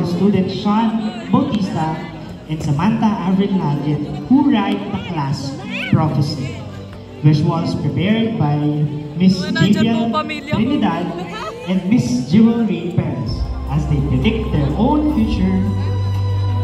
the students Sean Bautista and Samantha Avril Nugget who write the class prophecy, which was prepared by Miss Vivian Trinidad and Miss Jewel Ray Perez as they predict their own future.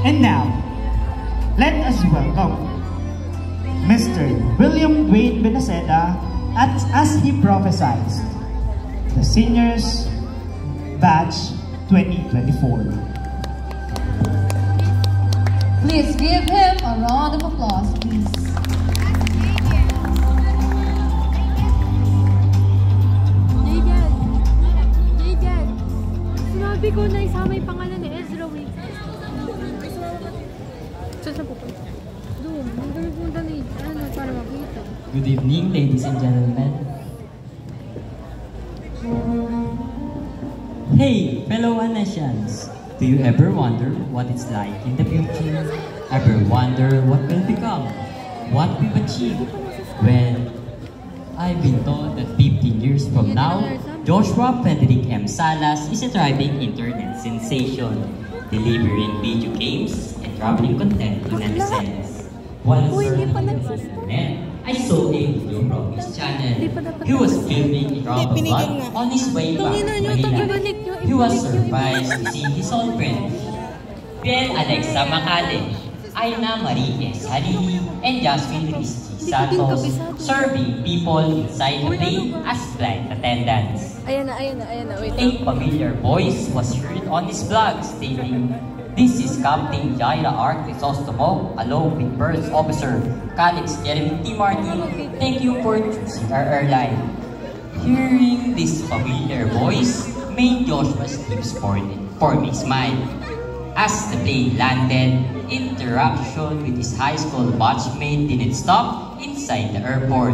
And now, let us welcome Mr. William Dwayne Benaceda as he prophesies the Seniors Batch 2024. Please give him a round of applause, please. Jaden, sinabi ko na isama yung pangalan ni Ezra Wade. Saan na pupunta? Doon, nandun punta ni para makita. Good evening, ladies and gentlemen. Hey, fellow Anasians! Do you ever wonder what it's like in the future? Ever wonder what will become? What we've achieved? Well, I've been told that 15 years from now, Joshua Frederick M. Salas is a thriving internet sensation, delivering video games and traveling content to netizens. While serving the internet, I saw a video from his channel. He was filming a drop of blood on his way back to Manila. He was surprised to see his old friend, Biel Alexa Macale, Aina Marie S. Halili, and Jasmine Rizky Santos serving people inside the plane as flight attendants. Ayan na, wait. A familiar voice was heard on his vlog stating, "This is Captain Jaira R. Crisostomo along with First Officer Calix Jeremy T. Martin. Thank you for choosing our airline." Hearing this familiar voice made Joshua's lips form a smile. As the plane landed, interaction with his high school batchmate didn't stop inside the airport.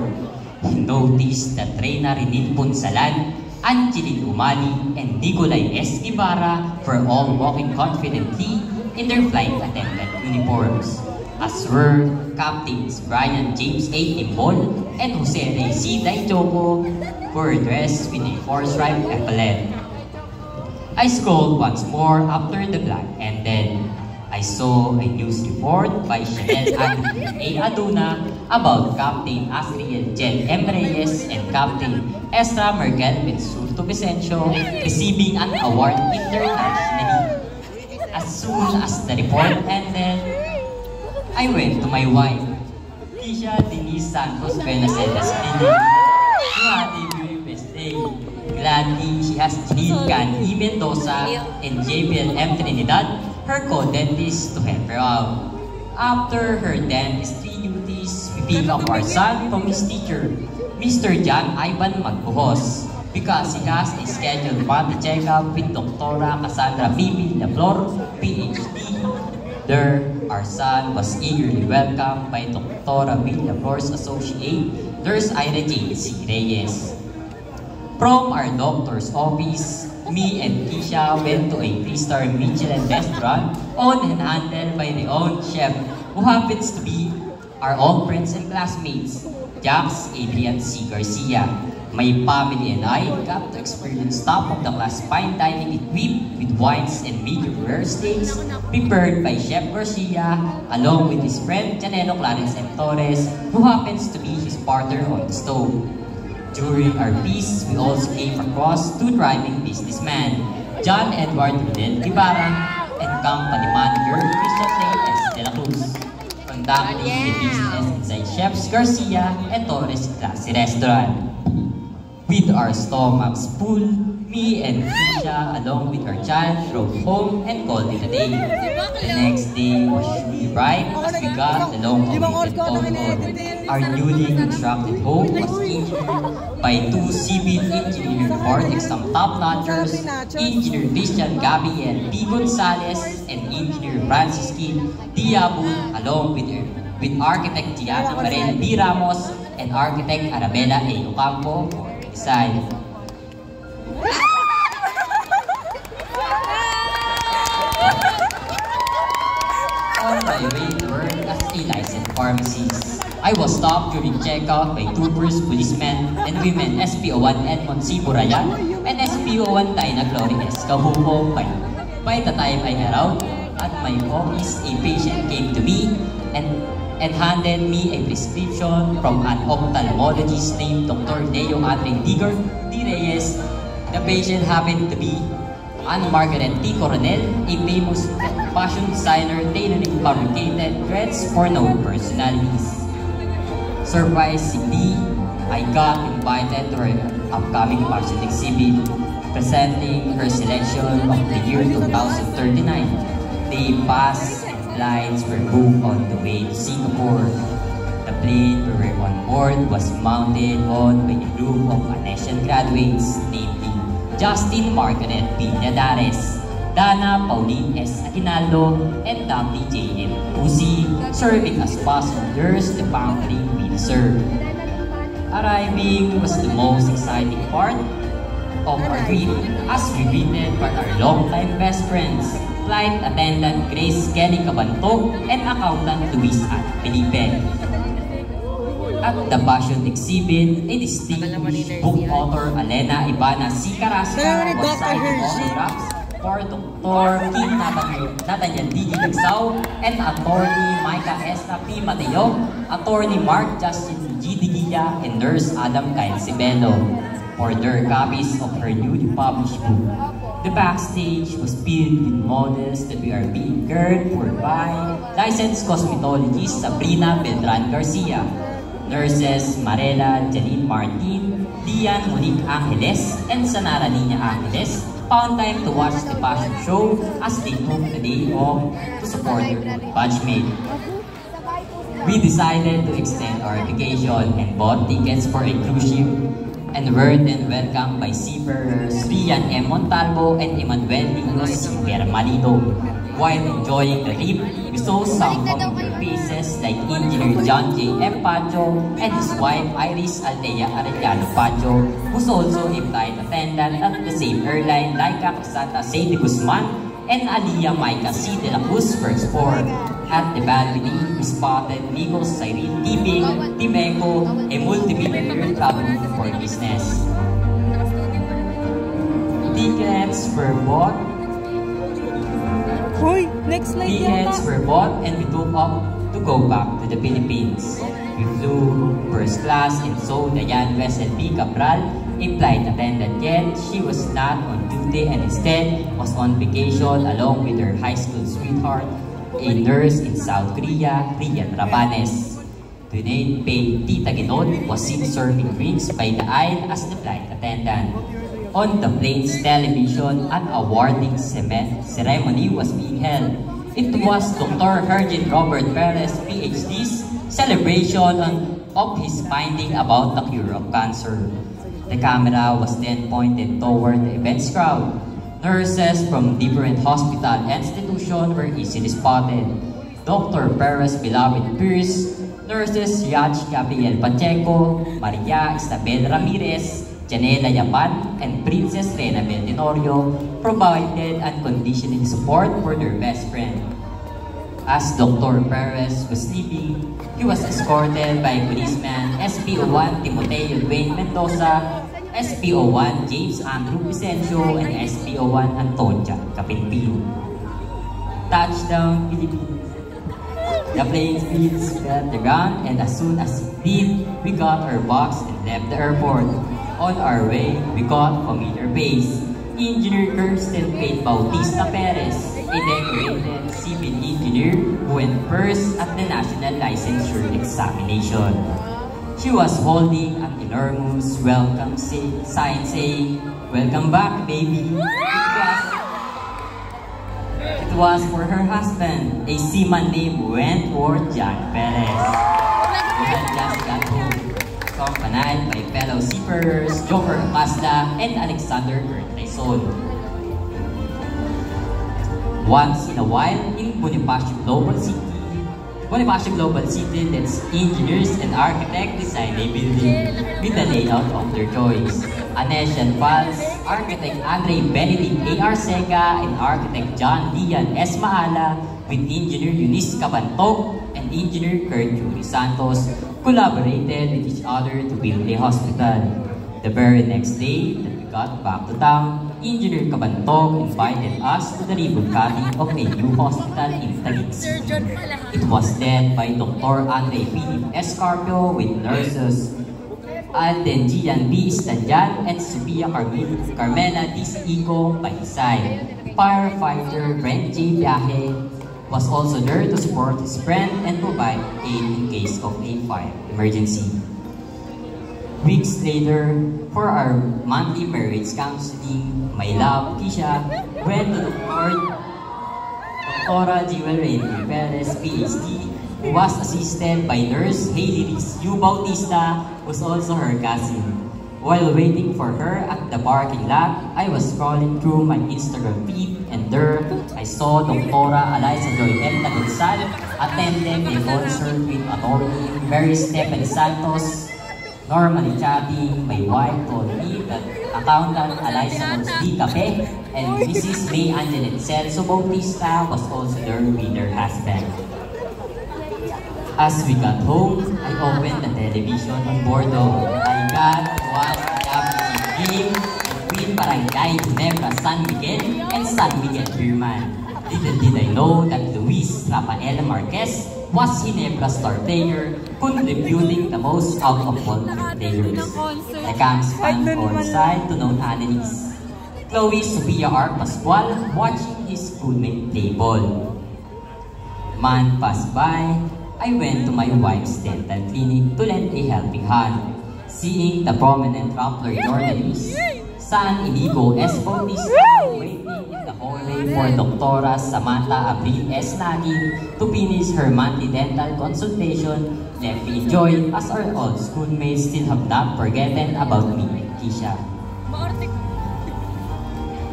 He noticed that Reyna Renil Punsalan, Angeline Umali, and Nicolay S. Ibarra were all walking confidently in their flight attendant uniforms, as were Captains Brian James A. Timbol and Jose Rey C. Daijogo were dressed with a horse-stripe epaulet. I scrolled once more after the vlog ended. I saw a news report by Chanel Adrian A. Aduna about Captain Asriel Jen M. Reyes and Captain Ezra Merkel Bensurto Vicencio receiving an award internationally. As soon as the report ended, I went to my wife, Keisha Denise Santos Benaceda's clinic. Who had a very best day. Gladly, she has Janine Can E. Mendoza and JBL M. Trinidad, her co-dentist, to help her out. After her dentistry duties, we pick up our son from his teacher, Mr. John Ivan Magbuhos, because he has a scheduled monthly checkup with Dr. Cassandra Bibi Laflor, PhD. There, our son was eagerly welcomed by Dr. Bibi Laflor's associate, Nurse Ira J. C. Reyes. From our doctor's office, me and Keisha went to a 3-star Michelin restaurant owned and handled by the own chef, who happens to be our old friends and classmates, Jax Adrian C. Garcia. My family and I got to experience top-of-the-class fine dining equipped with wines and medium rare steaks prepared by Chef Garcia, along with his friend Janelo Clarence M. Torres, who happens to be his partner on the stove. During our feast, we also came across 2 thriving businessmen, John Edward Rodel Ibarra and company manager Christian Ray S. De La Cruz, conducting the business inside Chefs Garcia and Torres Classy Restaurant. With our stomachs full, me and Keisha, along with our child, drove home and called it a day. The next day was truly bright as we got the long-awaited phone call. Our newly constructed home was engineered by 2 civil engineering board exam top-notchers, Engineer Christian Gabriel P. Gonzalez and Engineer Francis Kim Diabul, along with Architect Gianna Marel B. Ramos and Architect Arabella A. Ocampo for the design. On my way to work as a licensed pharmacist, I was stopped during checkout by 2 first policemen and women SPO1 Edmond C. Burayan and SPO1 Taina Glory S. Kahuho by By the time I arrived at my office, a patient came to me and handed me a prescription from an ophthalmologist named Dr. Leo Andre Digger D. Reyes. The patient happened to be Anne Margaret T. Coronel, a famous fashion designer tailoring fabricated dress for known personalities. Surprisingly, I got invited to her upcoming fashion exhibit, presenting her selection of the year 2039. The past flights were booked on the way to Singapore. The plane we were on board was mounted on by a group of Anesian graduates, namely Justin Margaret Villadares, Dana Pauline S. Aguinaldo, and Daphne J. M. Uzi, serving as passengers the boundary we served. Arriving was the most exciting part of our trip, as we greeted by our longtime best friends, flight attendant Grace Kelly Cabantog and accountant Luis at Felipe. At the fashion exhibit, a distinguished book author Elena Ivana C. Carrasca was signing autographs for Dr. King Nathaniel D. Lagsao and Attorney Micah Esra P. Mateo, Attorney Mark Justin G. Digilla, and Nurse Adam Cancibelo for their copies of her newly published book. The backstage was filled with models that we are being cared for by licensed cosmetologist Sabrina Beltran Garcia, nurses Marela Janine Martin, Dian Monique Angeles, and Sanara Nina Angeles found time to watch the fashion show as they took the day off to support their batchmate. We decided to extend our vacation and bought tickets for a cruise ship and were then welcomed by seafarers Rian M. Montalvo and Emmanuel Ninos Malino. While enjoying the trip, we saw some familiar faces like Engineer John J. M. Pacho and his wife Iris Altea Arellano Pacho, who's also a flight attendant at the same airline like Santa C. de Guzman and Aliyah Micah C. de la Cruz works for. At the balcony, we spotted Nico Cyril Tibing, Timeco, a multi-billionaire traveling for business. Tickets were bought. Tickets were bought and we took off to go back to the Philippines. We flew first class and saw Diane Wessel B. Cabral, a flight attendant, yet she was not on duty and instead was on vacation along with her high school sweetheart, a nurse in South Korea, Rian Rabanes. Today, Tita Ginod was seen serving drinks by the aisle as the flight attendant. On the plane's television, an awarding ceremony was being held. It was Dr. Hergin Robert Perez, PhD's celebration of his finding about the cure of cancer. The camera was then pointed toward the event's crowd. Nurses from different hospital institutions were easily spotted. Dr. Perez beloved peers, nurses Yach Gabriel Pacheco, Maria Isabel Ramirez, Janela Yapan, and Princess Rena Tenorio provided unconditional support for their best friend. As Dr. Perez was sleeping, he was escorted by policeman SPO1 Timoteo Dwayne Mendoza, SPO1 James Andrew Vicencio, and SPO1 Antonia Capilpin. Touchdown, Philippines. The plane speeds got the ground, and as soon as it did, we got our box and left the airport. On our way, we got familiar face. Engineer Kirsten Faith Bautista Perez, a decorated civil engineer who went first at the National Licensure Examination. She was holding an enormous welcome sign saying, "Welcome back, baby." It was for her husband, a seaman named Wentworth John Perez, who had just got home, accompanied by fellow seafarers Joker Mazda and Alexander Gertaison. Once in a while, in Bonifacio Global City lets engineers and architects design a building with the layout of their choice. Anesian Falls, architect Andre Benedict A.R. Sega and architect John Lian S. Maala with engineer Eunice Cabantog and engineer Kurt Yuri Santos collaborated with each other to build a hospital. The very next day that we got back to town, Engineer Cabantog invited us to the ribbon cutting of a new hospital in Taguig City. It was led by Dr. Andre Philip Escarpio with nurses Alden Gian B. Estadyan and Sophia Carmela Disico by his side. Firefighter Brent J. Viaje was also there to support his friend and provide aid in case of a fire emergency. Weeks later, for our monthly marriage counseling, my love, Kisha, went to Dr. Jewel Rainy Perez, PhD, who was assisted by nurse Hailey Riz Yu Bautista, who was also her cousin. While waiting for her at the parking lot, I was scrolling through my Instagram feed, and there I saw Dr. Eliza Joy M. Tagunsal attending a concert with attorney Mary Stephanie Santos. Normally chatting, my wife told me that accountant Eliza Monsdi Cape and Mrs. May Angelet Celso Bautista was also there with her husband. As we got home, I opened the television on Bordeaux. I got to watch the championship game between Barangay Ginebra San Miguel and San Miguel Birman. Little did I know that Luis Rafael Marquez was Ginebra's star player, contributing the most out of all players. The Camps fan all side to known analysts. Chloe Sofia R. Pascual watching his schoolmate play ball. Month passed by, I went to my wife's dental clinic to lend a helping hand. Seeing the prominent Rappler journalist, San Inigo S. Bautista waiting in the hallway for Dr. Samantha Abril S. Nagin to finish her monthly dental consultation left me in joy as our old schoolmates still have not forgotten about me and Kisha.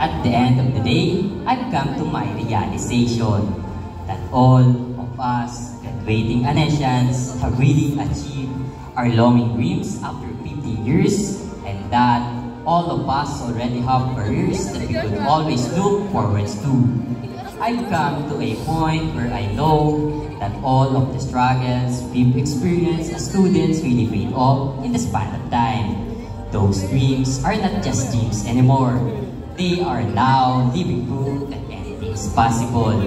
At the end of the day, I've come to my realization that all of us graduating Anesians have really achieved our longing dreams after 15 years, and that all of us already have careers that we could always look forward to. I've come to a point where I know that all of the struggles we've experienced as students really paid off in the span of time. Those dreams are not just dreams anymore. They are now living proof that anything is possible.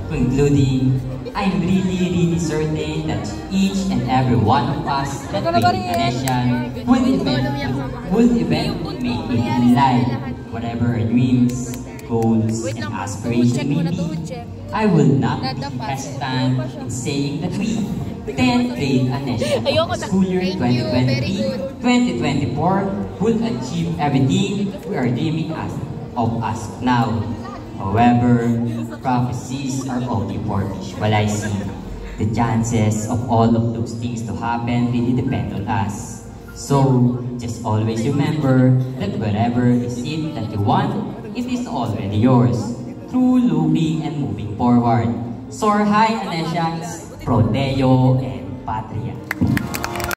Concluding, I'm really certain that each and every one of us that being Anesian will eventually make it in life. Whatever our dreams, goals, and aspirations may be, I will not be hesitant in saying that we, 10th grade Anesian of the school year 2023-2024 will achieve everything we are dreaming of us now. However, prophecies are only for visualizing. The chances of all of those things to happen really depend on us. So, just always remember that whatever is it that you want, it is already yours. Through looking and moving forward. Soar high, Anesians, Pro Deo and Patria.